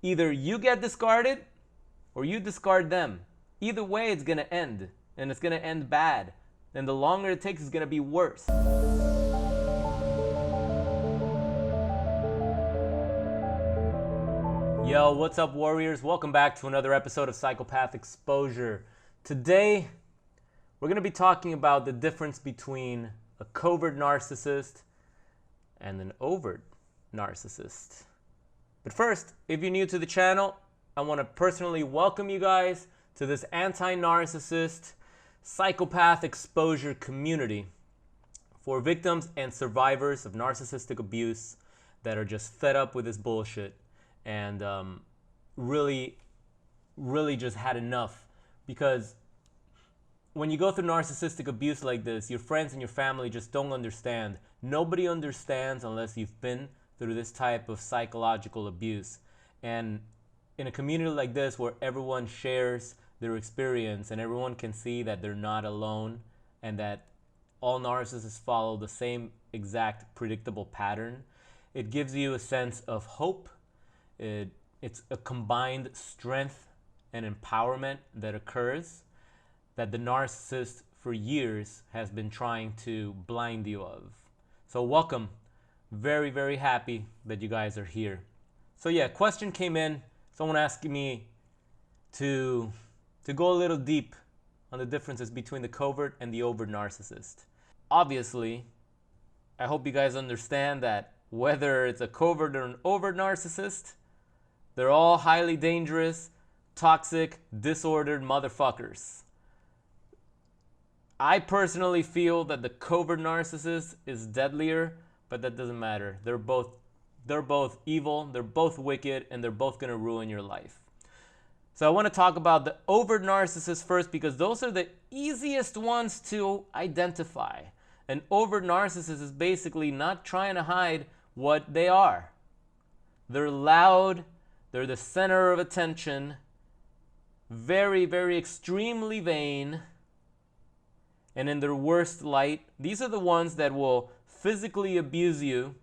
Either you get discarded or you discard them. Either way, it's going to end, and it's going to end bad. And the longer it takes, it's going to be worse. Yo, what's up, warriors? Welcome back to another episode of Psychopath Exposure. Today, we're going to be talking about the difference between a covert narcissist and an overt narcissist. But first, if you're new to the channel, I want to personally welcome you guys to this anti-narcissist psychopath exposure community for victims and survivors of narcissistic abuse that are just fed up with this bullshit and really just had enough. Because when you go through narcissistic abuse like this, your friends and your family just don't understand. Nobody understands unless you've been through this type of psychological abuse. And in a community like this where everyone shares their experience and everyone can see that they're not alone and that all narcissists follow the same exact predictable pattern, it gives you a sense of hope. It's a combined strength and empowerment that occurs that the narcissist for years has been trying to blind you of. So welcome. Very, very happy that you guys are here. So yeah, question came in. Someone asking me to go a little deep on the differences between the covert and the overt narcissist. Obviously, I hope you guys understand that whether it's a covert or an overt narcissist, they're all highly dangerous, toxic, disordered motherfuckers. I personally feel that the covert narcissist is deadlier, but that doesn't matter. They're both evil, they're both wicked, and they're both going to ruin your life. So I want to talk about the overt narcissist first because those are the easiest ones to identify. An overt narcissist is basically not trying to hide what they are. They're loud, they're the center of attention, very, very extremely vain, and in their worst light. These are the ones that will physically abuse you.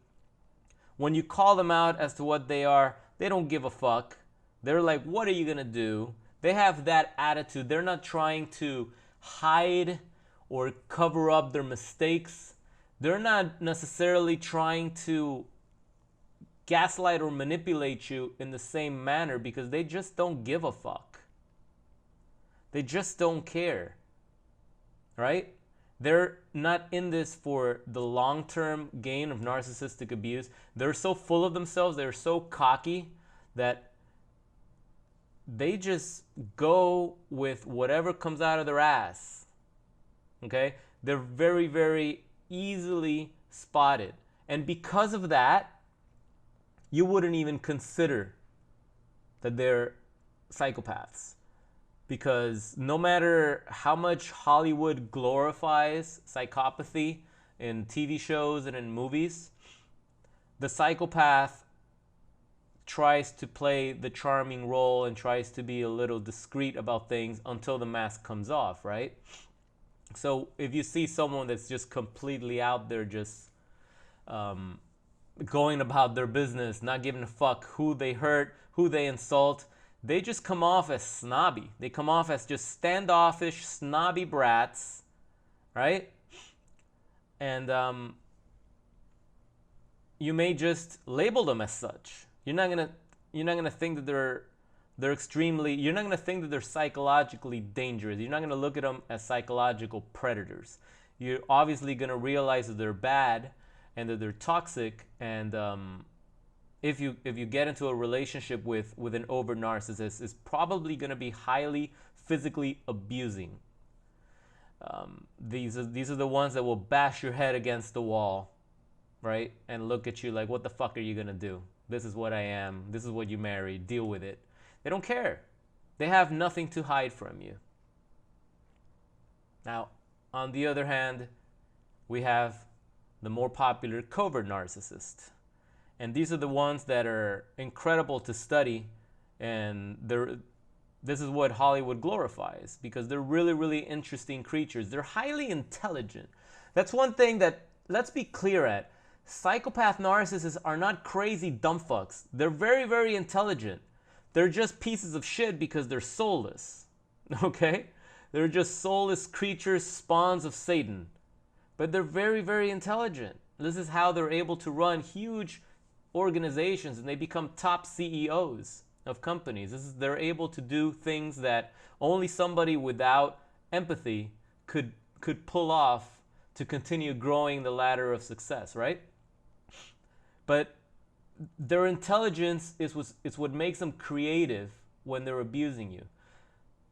When you call them out as to what they are, they don't give a fuck. They're like, what are you gonna do? They have that attitude. They're not trying to hide or cover up their mistakes. They're not necessarily trying to gaslight or manipulate you in the same manner because they just don't give a fuck. They just don't care, right? They're not in this for the long-term gain of narcissistic abuse. They're so full of themselves, they're so cocky that they just go with whatever comes out of their ass. Okay? They're very, very easily spotted. And because of that, you wouldn't even consider that they're psychopaths. Because no matter how much Hollywood glorifies psychopathy in TV shows and in movies, the psychopath tries to play the charming role and tries to be a little discreet about things until the mask comes off, right? So if you see someone that's just completely out there, just going about their business, not giving a fuck who they hurt, who they insult, they just come off as snobby. They come off as just standoffish, snobby brats, right? And you may just label them as such. You're not gonna think that they're extremely. You're not gonna think that they're psychologically dangerous. You're not gonna look at them as psychological predators. You're obviously gonna realize that they're bad and that they're toxic. And if you get into a relationship with an overt narcissist, it's probably going to be highly physically abusing. These are the ones that will bash your head against the wall, right? And look at you like, what the fuck are you going to do? This is what I am. This is what you married. Deal with it. They don't care. They have nothing to hide from you. Now, on the other hand, we have the more popular covert narcissist. And these are the ones that are incredible to study, and this is what Hollywood glorifies because they're really, really interesting creatures. They're highly intelligent. That's one thing that, let's be clear at. Psychopath narcissists are not crazy dumb fucks. They're very, very intelligent. They're just pieces of shit because they're soulless. Okay? They're just soulless creatures, spawns of Satan. But they're very, very intelligent. This is how they're able to run huge organizations, and they become top CEOs of companies. They're able to do things that only somebody without empathy could pull off to continue growing the ladder of success, right? But their intelligence is what makes them creative when they're abusing you.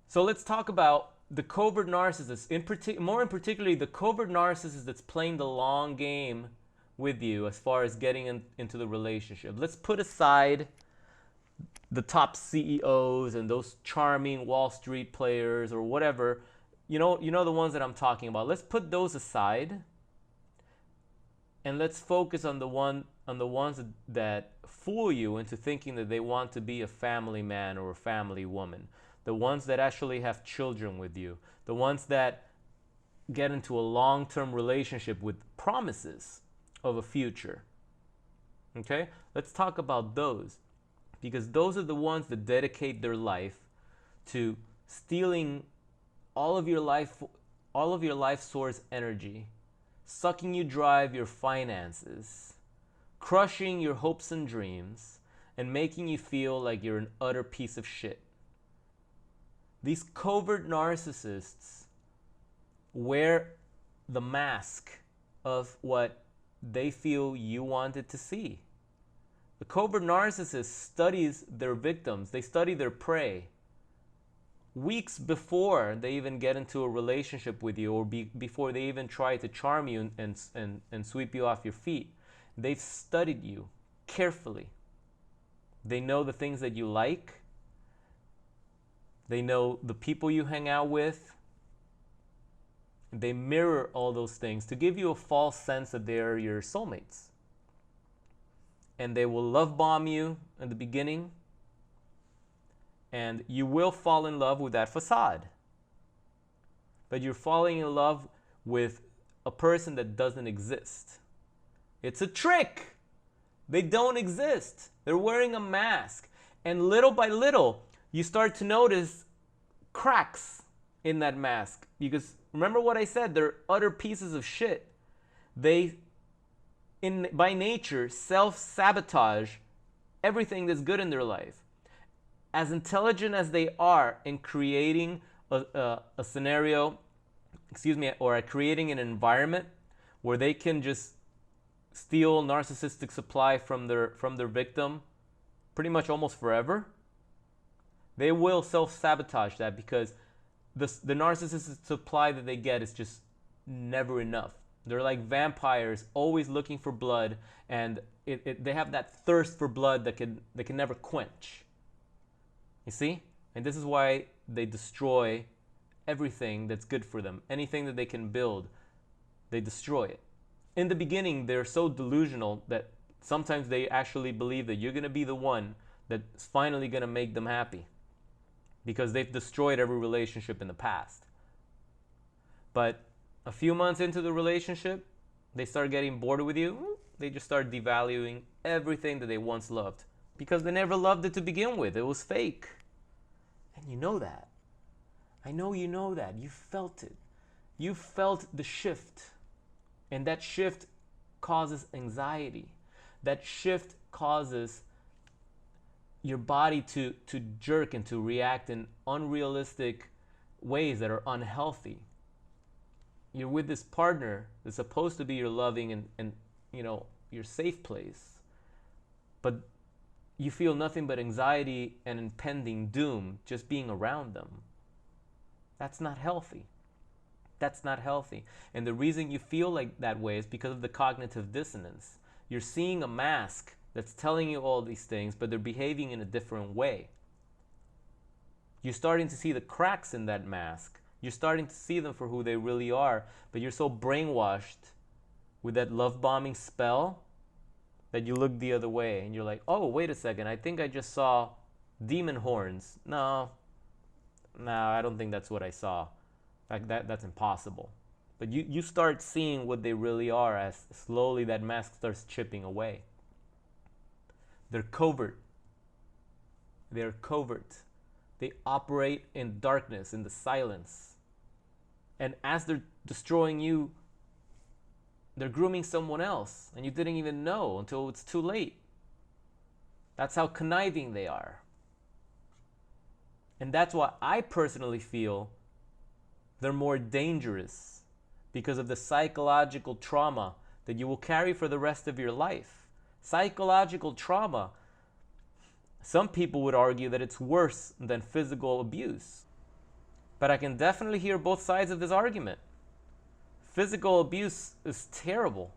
So let's talk about the covert narcissist, more in particularly the covert narcissist that's playing the long game with you as far as getting into the relationship. Let's put aside the top CEOs and those charming Wall Street players or whatever. You know the ones that I'm talking about. Let's put those aside and let's focus on the ones that fool you into thinking that they want to be a family man or a family woman. The ones that actually have children with you. The ones that get into a long-term relationship with promises of a future. Okay? Let's talk about those. Because those are the ones that dedicate their life to stealing all of your life source energy, sucking you dry of your finances, crushing your hopes and dreams, and making you feel like you're an utter piece of shit. These covert narcissists wear the mask of what they feel you wanted to see. The covert narcissist studies their victims. They study their prey. Weeks before they even get into a relationship with you, or before they even try to charm you and sweep you off your feet, they've studied you carefully. They know the things that you like. They know the people you hang out with. They mirror all those things to give you a false sense that they're your soulmates. And they will love bomb you in the beginning. And you will fall in love with that facade. But you're falling in love with a person that doesn't exist. It's a trick. They don't exist. They're wearing a mask. And little by little, you start to notice cracks in that mask. Because remember what I said, they're utter pieces of shit. They, by nature, self-sabotage everything that's good in their life. As intelligent as they are in creating a scenario, or creating an environment where they can just steal narcissistic supply from their victim pretty much almost forever, they will self-sabotage that because the narcissistic supply that they get is just never enough. They're like vampires, always looking for blood, and they have that thirst for blood that can never quench. You see? And this is why they destroy everything that's good for them. Anything that they can build, they destroy it. In the beginning, they're so delusional that sometimes they actually believe that you're going to be the one that's finally going to make them happy, because they've destroyed every relationship in the past. But a few months into the relationship, they start getting bored with you. They just start devaluing everything that they once loved, because they never loved it to begin with. It was fake. And you know that. I know you know that. You felt it. You felt the shift. And that shift causes anxiety. That shift causes your body to jerk and to react in unrealistic ways that are unhealthy. You're with this partner that's supposed to be your loving and your safe place, but you feel nothing but anxiety and impending doom just being around them. That's not healthy. That's not healthy. And the reason you feel like that way is because of the cognitive dissonance. You're seeing a mask that's telling you all these things, but they're behaving in a different way. You're starting to see the cracks in that mask. You're starting to see them for who they really are, but you're so brainwashed with that love bombing spell that you look the other way and you're like, oh, wait a second, I think I just saw demon horns. No, I don't think that's what I saw. In fact, that's impossible. But you start seeing what they really are as slowly that mask starts chipping away. They're covert. They're covert. They operate in darkness, in the silence. And as they're destroying you, they're grooming someone else, and you didn't even know until it's too late. That's how conniving they are. And that's why I personally feel they're more dangerous, because of the psychological trauma that you will carry for the rest of your life. Psychological trauma. Some people would argue that it's worse than physical abuse. But I can definitely hear both sides of this argument. Physical abuse is terrible,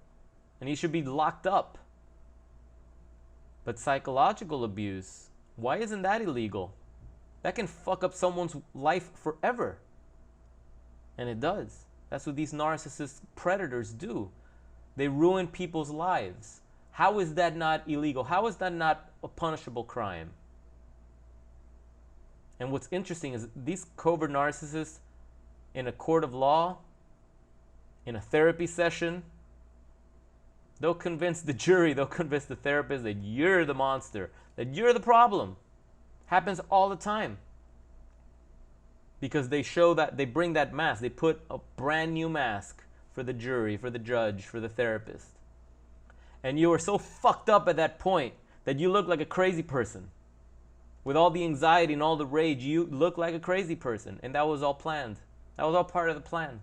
and you should be locked up. But psychological abuse, why isn't that illegal? That can fuck up someone's life forever. And it does. That's what these narcissist predators do. They ruin people's lives. How is that not illegal? How is that not a punishable crime? And what's interesting is these covert narcissists in a court of law, in a therapy session, they'll convince the jury, they'll convince the therapist that you're the monster, that you're the problem. Happens all the time. Because they show that, they bring that mask, they put a brand new mask for the jury, for the judge, for the therapist. And you are so fucked up at that point that you look like a crazy person. With all the anxiety and all the rage, you look like a crazy person. And that was all planned. That was all part of the plan.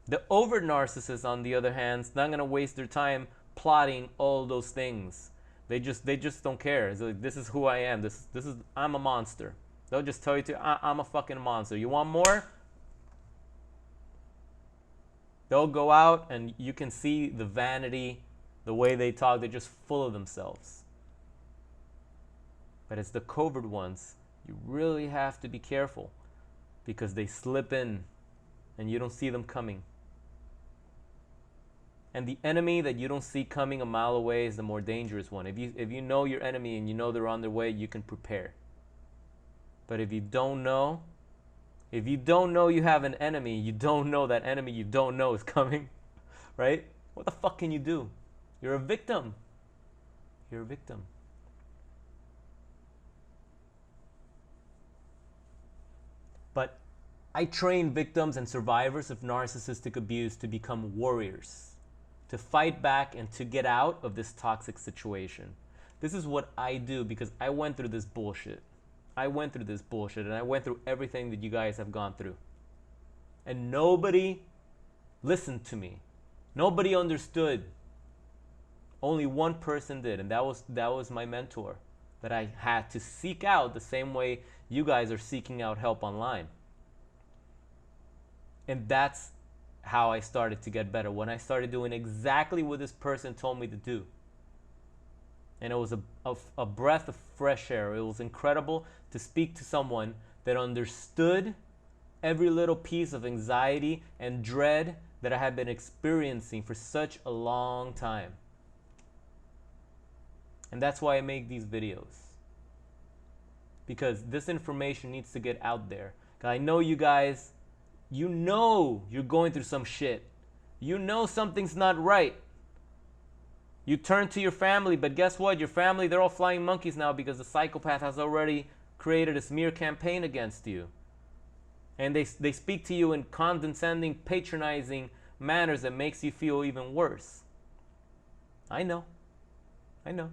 The overt narcissist, on the other hand, is not going to waste their time plotting all those things. They just don't care. It's like, this is who I am. This is I'm a monster. They'll just tell you I'm a fucking monster. You want more? They'll go out and you can see the vanity, the way they talk. They're just full of themselves. But it's the covert ones. You really have to be careful, because they slip in and you don't see them coming. And the enemy that you don't see coming a mile away is the more dangerous one. If you know your enemy and you know they're on their way, you can prepare. But if you don't know you have an enemy, you don't know that enemy you don't know is coming, right? What the fuck can you do? You're a victim. You're a victim. But I train victims and survivors of narcissistic abuse to become warriors, to fight back and to get out of this toxic situation. This is what I do because I went through this bullshit. I went through this bullshit, and I went through everything that you guys have gone through. And nobody listened to me. Nobody understood. Only one person did, and that was my mentor that I had to seek out the same way you guys are seeking out help online. And that's how I started to get better, when I started doing exactly what this person told me to do. And it was a breath of fresh air. It was incredible to speak to someone that understood every little piece of anxiety and dread that I had been experiencing for such a long time. And that's why I make these videos, because this information needs to get out there. 'Cause I know you guys, you know you're going through some shit. You know something's not right. You turn to your family, but guess what? Your family, they're all flying monkeys now because the psychopath has already created a smear campaign against you. And they speak to you in condescending, patronizing manners that makes you feel even worse. I know. I know.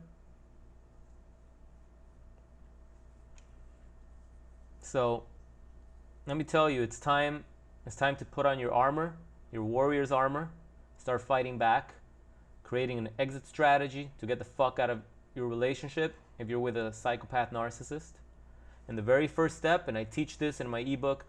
So, let me tell you, it's time to put on your armor, your warrior's armor, start fighting back, creating an exit strategy to get the fuck out of your relationship if you're with a psychopath narcissist. And the very first step, and I teach this in my ebook,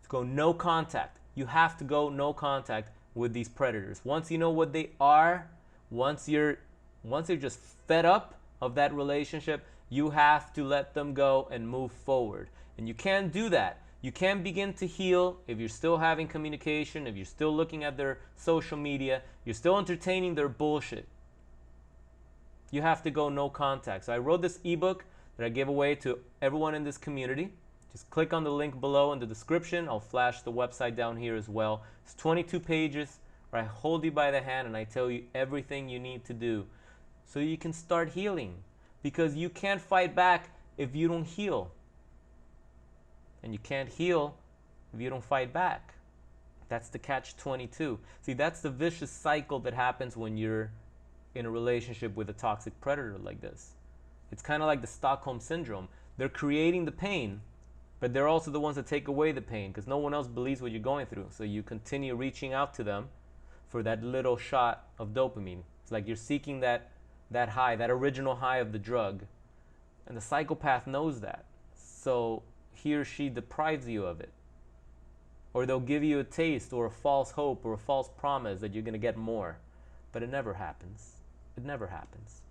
is go no contact. You have to go no contact with these predators. Once you know what they are, once you're just fed up of that relationship, you have to let them go and move forward. And you can't do that. You can't begin to heal if you're still having communication, if you're still looking at their social media, you're still entertaining their bullshit. You have to go no contact. So I wrote this ebook that I gave away to everyone in this community. Just click on the link below in the description. I'll flash the website down here as well. It's 22 pages where I hold you by the hand and I tell you everything you need to do so you can start healing. because you can't fight back if you don't heal. And you can't heal if you don't fight back. That's the catch-22. See, that's the vicious cycle that happens when you're in a relationship with a toxic predator like this. It's kind of like the Stockholm Syndrome. They're creating the pain, but they're also the ones that take away the pain because no one else believes what you're going through. So you continue reaching out to them for that little shot of dopamine. It's like you're seeking that high, that original high of the drug. And the psychopath knows that. So he or she deprives you of it. Or they'll give you a taste or a false hope or a false promise that you're going to get more. But it never happens. It never happens.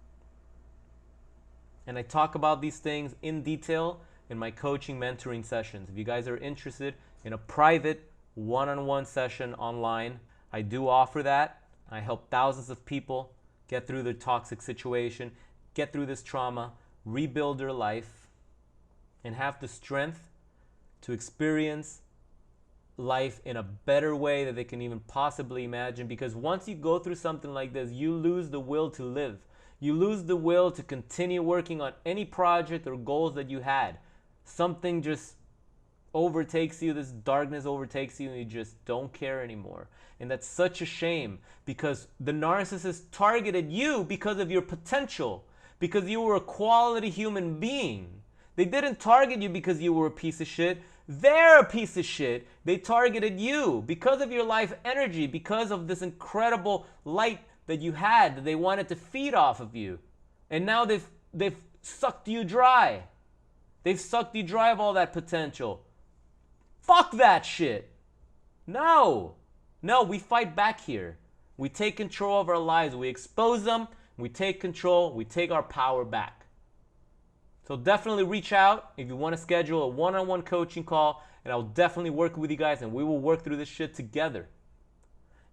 And I talk about these things in detail in my coaching mentoring sessions. If you guys are interested in a private one-on-one session online, I do offer that. I help thousands of people get through their toxic situation, get through this trauma, rebuild their life, and have the strength to experience life in a better way that they can even possibly imagine. Because once you go through something like this, you lose the will to live. You lose the will to continue working on any project or goals that you had. Something just overtakes you, this darkness overtakes you, and you just don't care anymore. And that's such a shame, because the narcissist targeted you because of your potential, because you were a quality human being. They didn't target you because you were a piece of shit. They're a piece of shit. They targeted you because of your life energy, because of this incredible light that you had that they wanted to feed off of you. And now they've sucked you dry. They've sucked you dry of all that potential. Fuck that shit. No, we fight back here. We take control of our lives. We expose them. We take control. We take our power back. So definitely reach out if you want to schedule a one-on-one coaching call, and I'll definitely work with you guys, and we will work through this shit together.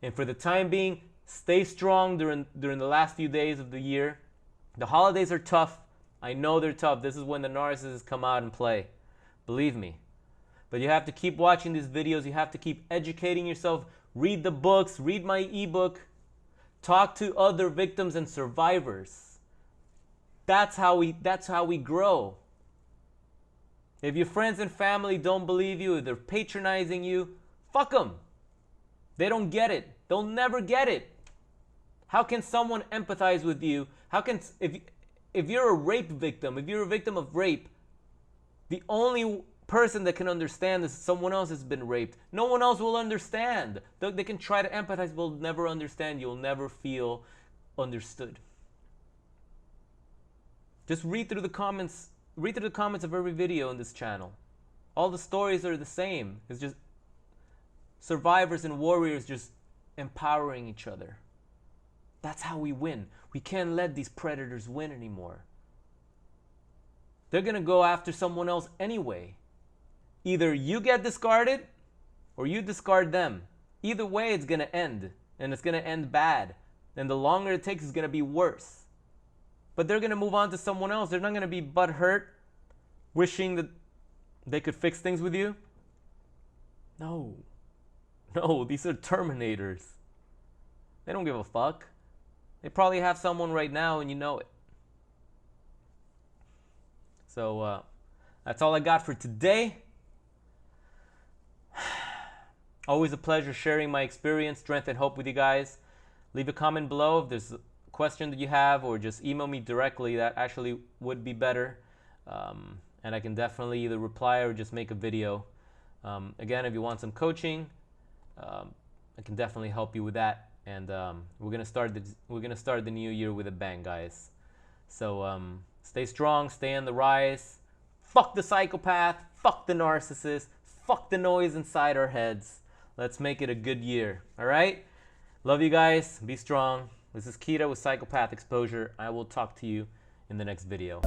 And for the time being, stay strong during the last few days of the year. The holidays are tough. I know they're tough. This is when the narcissists come out and play. Believe me. But you have to keep watching these videos. You have to keep educating yourself. Read the books. Read my ebook. Talk to other victims and survivors. That's how we grow. If your friends and family don't believe you, if they're patronizing you, fuck them. They don't get it. They'll never get it. How can someone empathize with you? How can, if you're a rape victim, if you're a victim of rape, the only person that can understand is someone else has been raped. No one else will understand. They can try to empathize, but will never understand. You'll never feel understood. Just read through the comments. Read through the comments of every video on this channel. All the stories are the same. It's just survivors and warriors just empowering each other. That's how we win. We can't let these predators win anymore. They're going to go after someone else anyway. Either you get discarded or you discard them. Either way, it's going to end. And it's going to end bad. And the longer it takes, it's going to be worse. But they're going to move on to someone else. They're not going to be butthurt, wishing that they could fix things with you. No, these are Terminators. They don't give a fuck. They probably have someone right now and you know it. So that's all I got for today. Always a pleasure sharing my experience, strength, and hope with you guys. Leave a comment below if there's a question that you have, or just email me directly. That actually would be better. And I can definitely either reply or just make a video. Again, if you want some coaching, I can definitely help you with that. And we're gonna start the new year with a bang, guys. So stay strong, stay on the rise. Fuck the psychopath, fuck the narcissist, fuck the noise inside our heads. Let's make it a good year. All right? Love you guys. Be strong. This is Kita with Psychopath Exposure. I will talk to you in the next video.